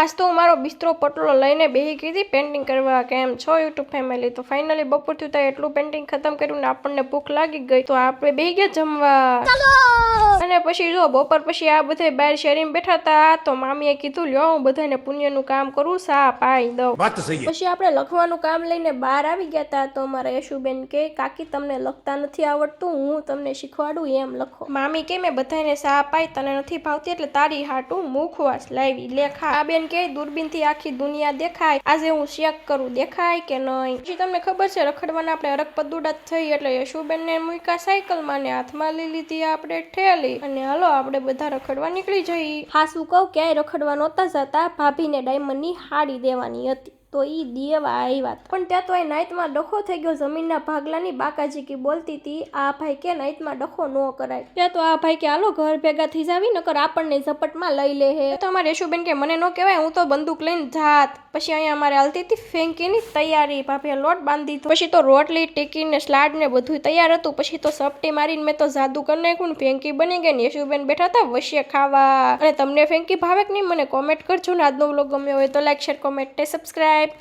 આજ તો હું મારો બિસ્તરો પટલો લઈને બેહી ગઈ હતી પેન્ટિંગ કરવા. કેમ છો યુટ્યુબ ફેમિલી? તો ફાઇનલી બપોર થયું ત્યાં એટલું પેન્ટિંગ ખતમ કર્યું ને આપણને ભૂખ લાગી ગઈ તો આપણે બેહી ગયા જમવા. અને પછી જો બપોર પછી આ બધા બહાર શેરીમાં બેઠા હતા તો મામીએ કીધું લ્યો હું બધાને પુણ્યનું કામ કરું, સા પાઈ દઉં. પછી આપણે લખવાનું કામ લઈને બહાર આવી ગયા હતા તો મારા યશુબેન કે કાકી તમને લખતા નથી આવડતું, હું તમને શીખવાડું, એમ લખો. મામી કે મેં બધાને સા પાઈ, તને નથી ભાવતી એટલે તારી હાટું મુખવાસ લાવી લેખા. આ બેન કે દૂરબીનથી આખી દુનિયા દેખાય, આજે હું ચેક કરું દેખાય કે નહીં. પછી તમને ખબર છે રખડવાના આપણે અરગ પદુડા થઈ એટલે યશુબેન ને મૂકા સાયકલમાં ને હાથમાં લઈ લીધી આપણે ઠેલી અને હાલો આપણે બધા રખડવા નીકળી જઈ. હાસું કહું ક્યાંય રખડવા નહોતા જતા, ભાભીને ડાયમંડની હાડી દેવાની હતી તો ઈ દેવા આવ્યા પણ ત્યાં તો એ નાઈટમાં ડખો થઈ ગયો જમીનના ભાગલાની. બાકાજી કી બોલતી હતી આ ભાઈ કે નાઈટમાં ડખો ન કરાય. ત્યાં તો આ ભાઈ કે હાલો ઘર ભેગા થઈ જાવી નકર આપણને ઝપટમાં લઈ લે હે. તો અમારે યશુબેન કે મને ન કહેવાય, હું તો બંદૂક લઈને જાત. પછી અહીંયા અમારે હાલતી હતી ફેંકીની તૈયારી. ભાભીએ લોટ બાંધી દીધો, પછી તો રોટલી ટીકી ને સ્લાડ ને બધું તૈયાર હતું. પછી તો સપટી મારીને મેં તો જાદુ કરી નાખ્યું ને ફેંકી બની ગઈ ને યશુબેન બેઠા હતા વશ્ય ખાવા. અને તમને ફેંકી ભાવે કે નહીં મને કોમેન્ટ કરજો ને. આજનો વ્લોગ ગમ્યો હોય તો લાઈક શેર કોમેન્ટ સબસ્ક્રાઇબ.